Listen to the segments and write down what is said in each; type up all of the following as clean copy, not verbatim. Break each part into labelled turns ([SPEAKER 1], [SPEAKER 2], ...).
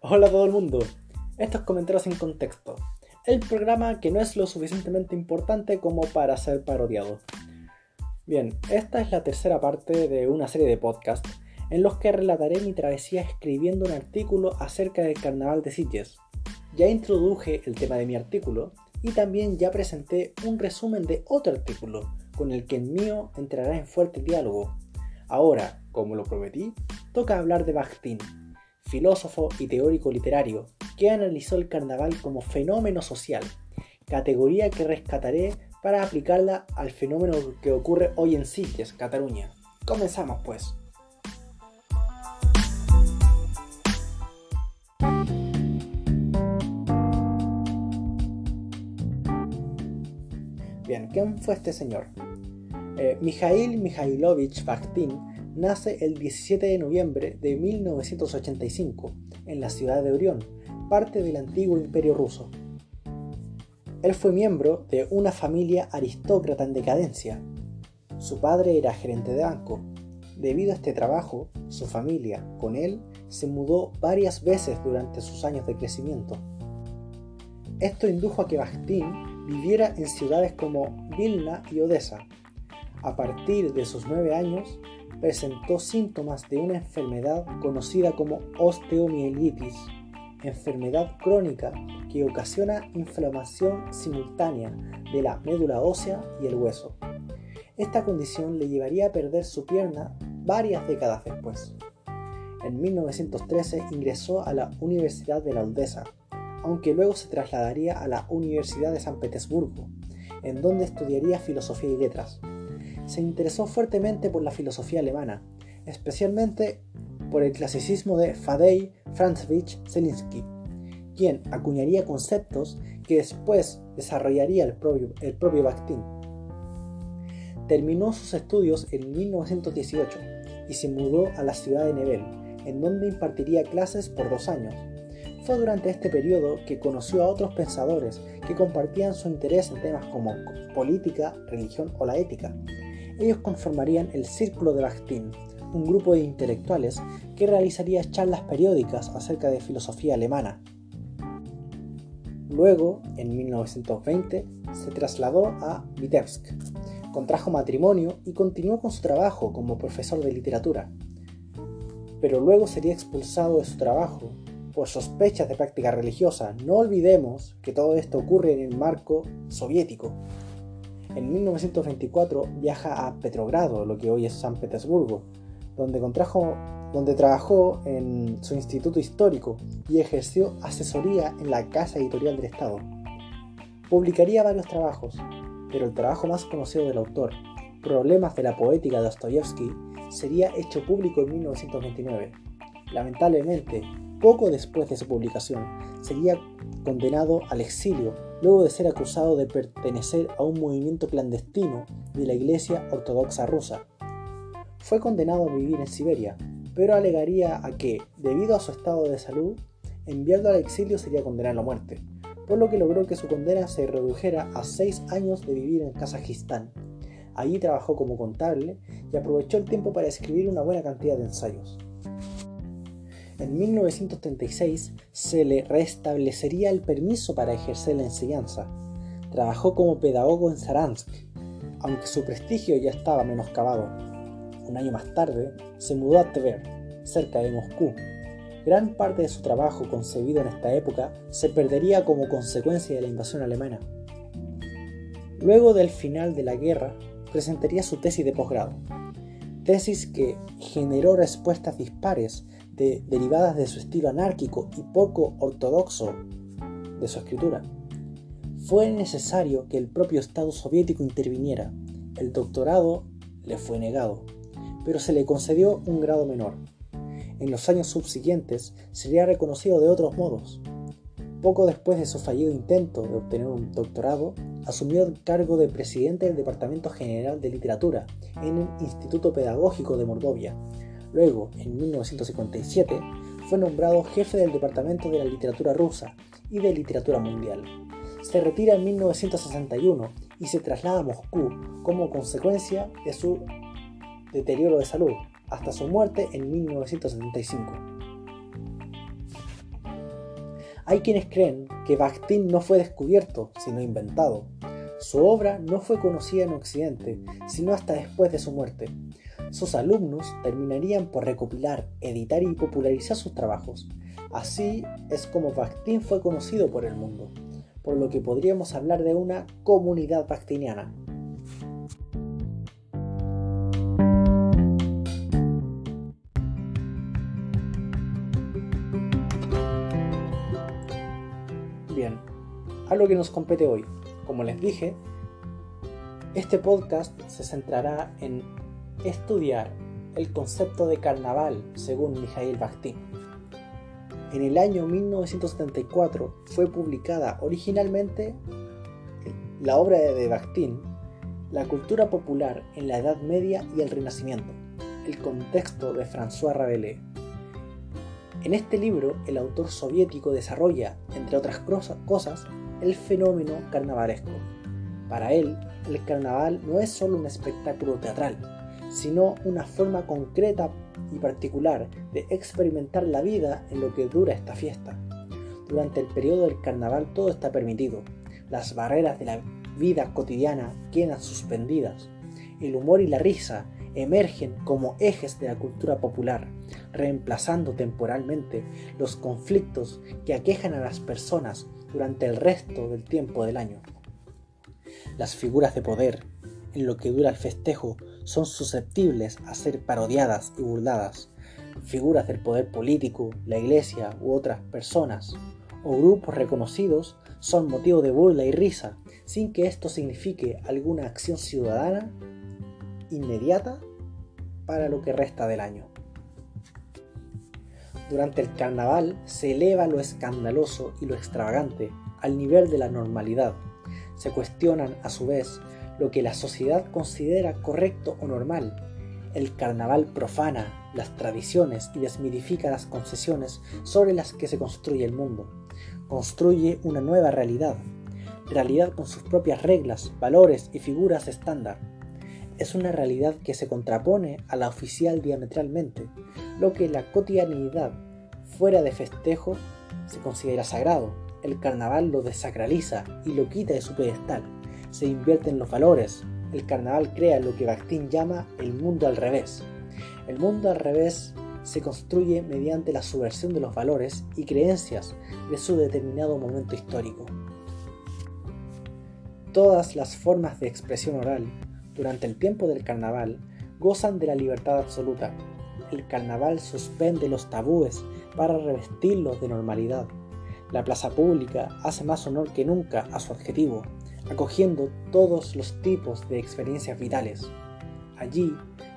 [SPEAKER 1] Hola a todo el mundo, estos comentarios en contexto, el programa que no es lo suficientemente importante como para ser parodiado. Bien, esta es la tercera parte de una serie de podcasts en los que relataré mi travesía escribiendo un artículo acerca del Carnaval de Sitges. Ya introduje el tema de mi artículo y también ya presenté un resumen de otro artículo con el que el mío entrará en fuerte diálogo. Ahora, como lo prometí, toca hablar de Bakhtin, filósofo y teórico literario, que analizó el carnaval como fenómeno social, categoría que rescataré para aplicarla al fenómeno que ocurre hoy en Sitges, Cataluña. Comenzamos pues. Bien, ¿quién fue este señor? Mikhail Mikhailovich Bakhtin nace el 17 de noviembre de 1985 en la ciudad de Orión, parte del antiguo Imperio Ruso. Él fue miembro de una familia aristócrata en decadencia. Su padre era gerente de banco. Debido a este trabajo, su familia, con él, se mudó varias veces durante sus años de crecimiento. Esto indujo a que Bakhtin viviera en ciudades como Vilna y Odessa. A partir de sus 9 años, presentó síntomas de una enfermedad conocida como osteomielitis, enfermedad crónica que ocasiona inflamación simultánea de la médula ósea y el hueso. Esta condición le llevaría a perder su pierna varias décadas después. En 1913 ingresó a la Universidad de la Odessa, aunque luego se trasladaría a la Universidad de San Petersburgo, en donde estudiaría filosofía y letras. Se interesó fuertemente por la filosofía alemana, especialmente por el clasicismo de Tadeusz Franzovich Zelinsky, quien acuñaría conceptos que después desarrollaría el propio Bakhtin. Terminó sus estudios en 1918 y se mudó a la ciudad de Nebel, en donde impartiría clases por 2 años. Fue durante este periodo que conoció a otros pensadores que compartían su interés en temas como política, religión o la ética. Ellos conformarían el Círculo de Bakhtin, un grupo de intelectuales que realizaría charlas periódicas acerca de filosofía alemana. Luego, en 1920, se trasladó a Vitebsk, contrajo matrimonio y continuó con su trabajo como profesor de literatura. Pero luego sería expulsado de su trabajo por sospechas de práctica religiosa. No olvidemos que todo esto ocurre en el marco soviético. En 1924 viaja a Petrogrado, lo que hoy es San Petersburgo, donde trabajó en su instituto histórico y ejerció asesoría en la Casa Editorial del Estado. Publicaría varios trabajos, pero el trabajo más conocido del autor, Problemas de la poética de Dostoyevsky, sería hecho público en 1929. Lamentablemente, poco después de su publicación, sería condenado al exilio luego de ser acusado de pertenecer a un movimiento clandestino de la Iglesia Ortodoxa rusa. Fue condenado a vivir en Siberia, pero alegaría a que, debido a su estado de salud, enviarlo al exilio sería condenarlo a muerte, por lo que logró que su condena se redujera a 6 años de vivir en Kazajistán. Allí trabajó como contable y aprovechó el tiempo para escribir una buena cantidad de ensayos. En 1936 se le restablecería el permiso para ejercer la enseñanza. Trabajó como pedagogo en Saransk, aunque su prestigio ya estaba menoscabado. Un año más tarde se mudó a Tver, cerca de Moscú. Gran parte de su trabajo concebido en esta época se perdería como consecuencia de la invasión alemana. Luego del final de la guerra, presentaría su tesis de posgrado. Tesis que generó respuestas dispares derivadas de su estilo anárquico y poco ortodoxo de su escritura. Fue necesario que el propio Estado soviético interviniera. El doctorado le fue negado, pero se le concedió un grado menor. En los años subsiguientes sería reconocido de otros modos. Poco después de su fallido intento de obtener un doctorado, asumió el cargo de presidente del Departamento General de Literatura en el Instituto Pedagógico de Mordovia. Luego, en 1957, fue nombrado jefe del Departamento de la Literatura Rusa y de Literatura Mundial. Se retira en 1961 y se traslada a Moscú como consecuencia de su deterioro de salud, hasta su muerte en 1975. Hay quienes creen que Bakhtin no fue descubierto, sino inventado. Su obra no fue conocida en Occidente, sino hasta después de su muerte. Sus alumnos terminarían por recopilar, editar y popularizar sus trabajos. Así es como Bakhtin fue conocido por el mundo, por lo que podríamos hablar de una comunidad bakhtiniana. Bien, a lo que nos compete hoy. Como les dije, este podcast se centrará en estudiar el concepto de carnaval según Mikhail Bakhtin. En el año 1974 fue publicada originalmente la obra de Bakhtin, La cultura popular en la Edad Media y el Renacimiento, el contexto de François Rabelais. En este libro, el autor soviético desarrolla, entre otras cosas, el fenómeno carnavalesco. Para él, el carnaval no es solo un espectáculo teatral, sino una forma concreta y particular de experimentar la vida en lo que dura esta fiesta. Durante el periodo del carnaval todo está permitido. Las barreras de la vida cotidiana quedan suspendidas. El humor y la risa emergen como ejes de la cultura popular, reemplazando temporalmente los conflictos que aquejan a las personas durante el resto del tiempo del año. Las figuras de poder, en lo que dura el festejo, son susceptibles a ser parodiadas y burladas. Figuras del poder político, la iglesia u otras personas o grupos reconocidos son motivo de burla y risa, sin que esto signifique alguna acción ciudadana inmediata para lo que resta del año. Durante el carnaval se eleva lo escandaloso y lo extravagante al nivel de la normalidad. Se cuestionan a su vez lo que la sociedad considera correcto o normal. El carnaval profana las tradiciones y desmitifica las concesiones sobre las que se construye el mundo. Construye una nueva realidad con sus propias reglas, valores y figuras estándar. Es una realidad que se contrapone a la oficial diametralmente, lo que en la cotidianidad fuera de festejo se considera sagrado. El carnaval lo desacraliza y lo quita de su pedestal. Se invierten los valores. El carnaval crea lo que Bakhtin llama el mundo al revés. El mundo al revés se construye mediante la subversión de los valores y creencias de su determinado momento histórico. Todas las formas de expresión oral durante el tiempo del carnaval gozan de la libertad absoluta. El carnaval suspende los tabúes para revestirlos de normalidad. La plaza pública hace más honor que nunca a su adjetivo, acogiendo todos los tipos de experiencias vitales. Allí,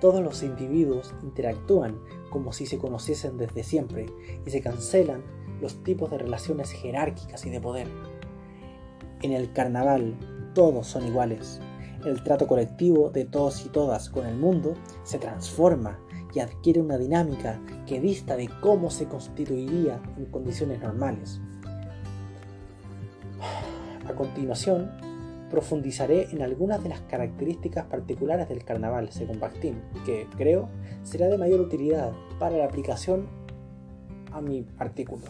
[SPEAKER 1] todos los individuos interactúan como si se conociesen desde siempre y se cancelan los tipos de relaciones jerárquicas y de poder. En el carnaval, todos son iguales. El trato colectivo de todos y todas con el mundo se transforma y adquiere una dinámica que dista de cómo se constituiría en condiciones normales. A continuación, profundizaré en algunas de las características particulares del carnaval según Bakhtin, que creo será de mayor utilidad para la aplicación a mi artículo.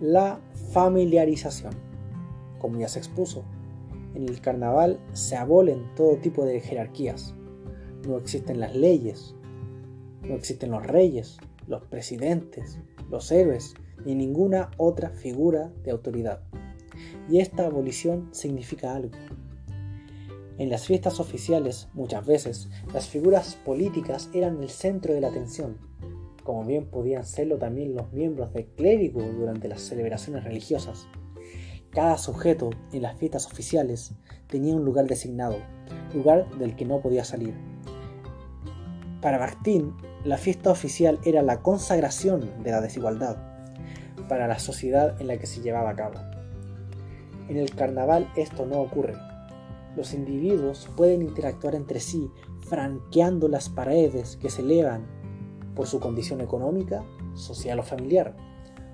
[SPEAKER 1] La familiarización. Como ya se expuso, en el carnaval se abolen todo tipo de jerarquías. No existen las leyes, no existen los reyes, los presidentes, los héroes, ni ninguna otra figura de autoridad. Y esta abolición significa algo. En las fiestas oficiales, muchas veces, las figuras políticas eran el centro de la atención, como bien podían serlo también los miembros del clérigo durante las celebraciones religiosas. Cada sujeto en las fiestas oficiales tenía un lugar designado, lugar del que no podía salir. Para Bakhtin, la fiesta oficial era la consagración de la desigualdad para la sociedad en la que se llevaba a cabo. En el carnaval esto no ocurre. Los individuos pueden interactuar entre sí franqueando las paredes que se elevan por su condición económica, social o familiar.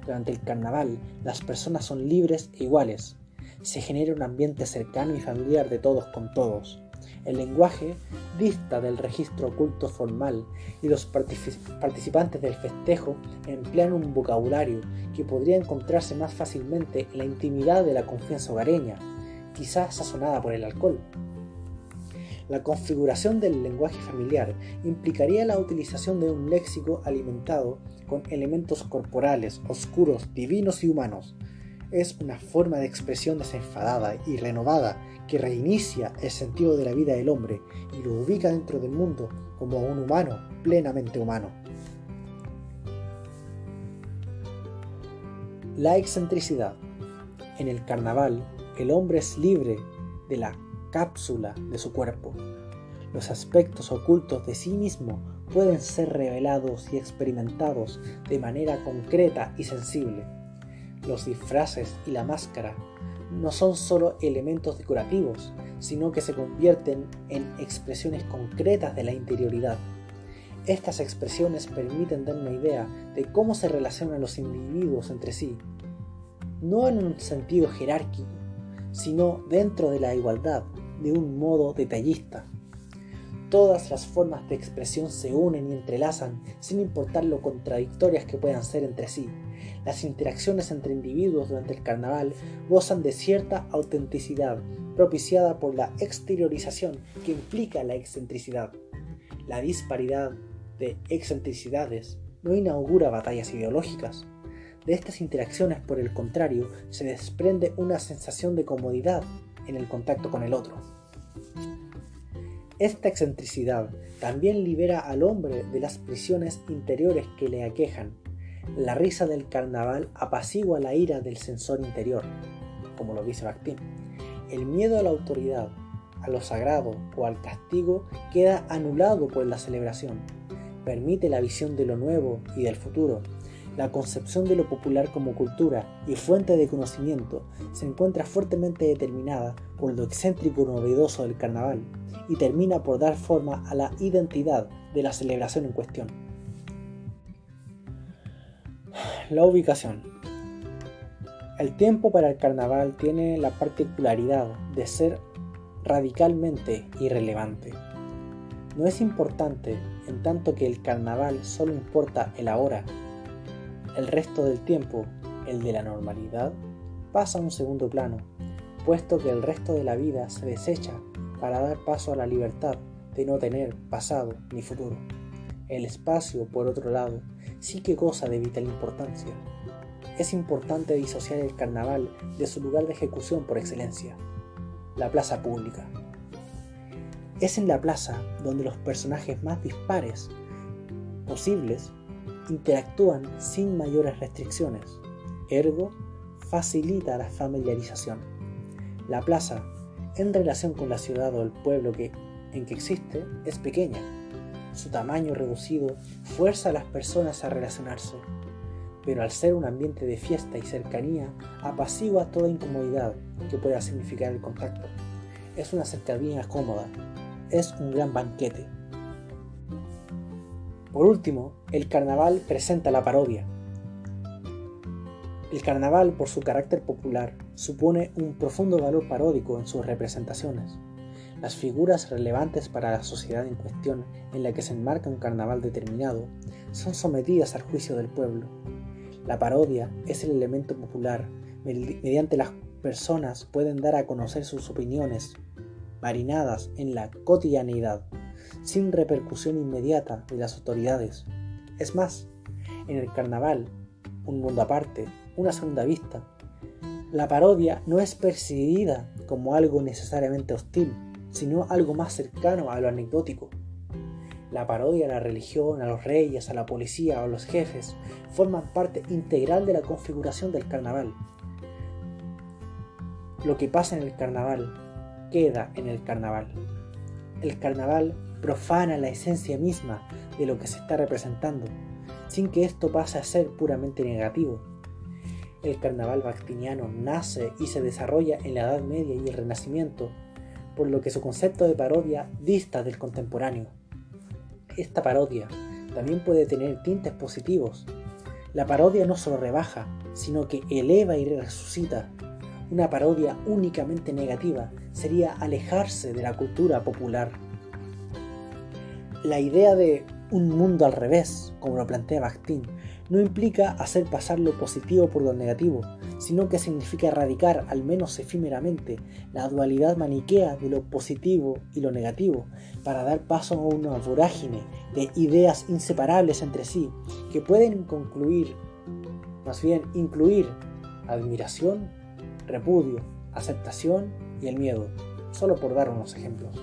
[SPEAKER 1] Durante el carnaval, las personas son libres e iguales. Se genera un ambiente cercano y familiar de todos con todos. El lenguaje dista del registro oculto formal y los participantes del festejo emplean un vocabulario que podría encontrarse más fácilmente en la intimidad de la confianza hogareña, quizás sazonada por el alcohol. La configuración del lenguaje familiar implicaría la utilización de un léxico alimentado con elementos corporales, oscuros, divinos y humanos. Es una forma de expresión desenfadada y renovada que reinicia el sentido de la vida del hombre y lo ubica dentro del mundo como un humano plenamente humano. La excentricidad. En el carnaval, el hombre es libre de la cápsula de su cuerpo. Los aspectos ocultos de sí mismo pueden ser revelados y experimentados de manera concreta y sensible. Los disfraces y la máscara no son solo elementos decorativos, sino que se convierten en expresiones concretas de la interioridad. Estas expresiones permiten dar una idea de cómo se relacionan los individuos entre sí, no en un sentido jerárquico, sino dentro de la igualdad, de un modo detallista. Todas las formas de expresión se unen y entrelazan sin importar lo contradictorias que puedan ser entre sí. Las interacciones entre individuos durante el carnaval gozan de cierta autenticidad, propiciada por la exteriorización que implica la excentricidad. La disparidad de excentricidades no inaugura batallas ideológicas. De estas interacciones, por el contrario, se desprende una sensación de comodidad en el contacto con el otro. Esta excentricidad también libera al hombre de las prisiones interiores que le aquejan. La risa del carnaval apacigua la ira del censor interior, como lo dice Bakhtin. El miedo a la autoridad, a lo sagrado o al castigo queda anulado por la celebración. Permite la visión de lo nuevo y del futuro. La concepción de lo popular como cultura y fuente de conocimiento se encuentra fuertemente determinada por lo excéntrico y novedoso del carnaval y termina por dar forma a la identidad de la celebración en cuestión. La ubicación. El tiempo para el carnaval tiene la particularidad de ser radicalmente irrelevante. No es importante en tanto que el carnaval solo importa el ahora. El resto del tiempo, el de la normalidad, pasa a un segundo plano, puesto que el resto de la vida se desecha para dar paso a la libertad de no tener pasado ni futuro. El espacio, por otro lado, sí que goza de vital importancia. Es importante disociar el carnaval de su lugar de ejecución por excelencia, la plaza pública. Es en la plaza donde los personajes más dispares posibles interactúan sin mayores restricciones, ergo facilita la familiarización. La plaza, en relación con la ciudad o el pueblo en que existe, es pequeña. Su tamaño reducido fuerza a las personas a relacionarse, pero al ser un ambiente de fiesta y cercanía, apacigua toda incomodidad que pueda significar el contacto. Es una cercanía cómoda, es un gran banquete. Por último, el carnaval presenta la parodia. El carnaval, por su carácter popular, supone un profundo valor paródico en sus representaciones. Las figuras relevantes para la sociedad en cuestión en la que se enmarca un carnaval determinado son sometidas al juicio del pueblo. La parodia es el elemento popular mediante las personas pueden dar a conocer sus opiniones, marinadas en la cotidianeidad, sin repercusión inmediata de las autoridades. Es más, en el carnaval, un mundo aparte, una segunda vista, la parodia no es percibida como algo necesariamente hostil, sino algo más cercano a lo anecdótico. La parodia a la religión, a los reyes, a la policía o a los jefes forman parte integral de la configuración del carnaval. Lo que pasa en el carnaval queda en el carnaval. El carnaval profana la esencia misma de lo que se está representando, sin que esto pase a ser puramente negativo. El carnaval bakhtiniano nace y se desarrolla en la Edad Media y el Renacimiento, por lo que su concepto de parodia dista del contemporáneo. Esta parodia también puede tener tintes positivos. La parodia no solo rebaja, sino que eleva y resucita. Una parodia únicamente negativa sería alejarse de la cultura popular. La idea de un mundo al revés, como lo plantea Bakhtin, no implica hacer pasar lo positivo por lo negativo, sino que significa erradicar, al menos efímeramente, la dualidad maniquea de lo positivo y lo negativo, para dar paso a una vorágine de ideas inseparables entre sí, que pueden incluir admiración, repudio, aceptación y el miedo, solo por dar unos ejemplos.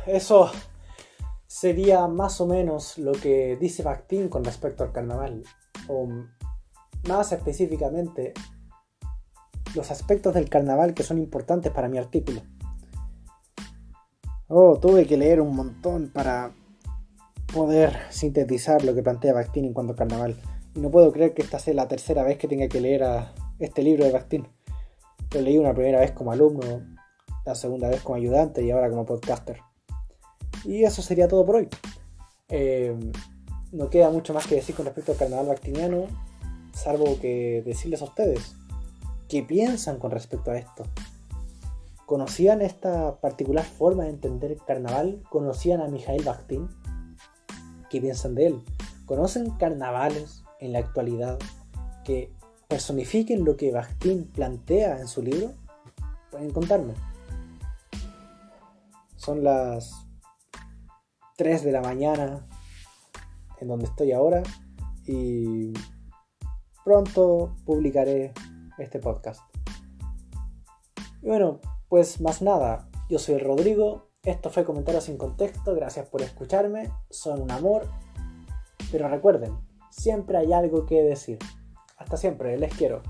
[SPEAKER 1] Eso sería más o menos lo que dice Bakhtin con respecto al carnaval, o más específicamente los aspectos del carnaval que son importantes para mi artículo. Tuve que leer un montón para poder sintetizar lo que plantea Bakhtin en cuanto al carnaval, y no puedo creer que esta sea la tercera vez que tenga que leer este libro de Bakhtin. Lo leí una primera vez como alumno, la segunda vez como ayudante y ahora como podcaster. Y eso sería todo por hoy. No queda mucho más que decir con respecto al carnaval bakhtiniano, salvo que decirles a ustedes qué piensan con respecto a esto. ¿Conocían esta particular forma de entender el carnaval? ¿Conocían a Mikhail Bakhtin? ¿Qué piensan de él? ¿Conocen carnavales en la actualidad que personifiquen lo que Bakhtin plantea en su libro? Pueden contarme. Son las 3 de la mañana en donde estoy ahora y pronto publicaré este podcast. Y bueno, pues más nada, yo soy el Rodrigo, esto fue Comentarios sin Contexto, gracias por escucharme, son un amor, pero recuerden, siempre hay algo que decir. Hasta siempre, les quiero.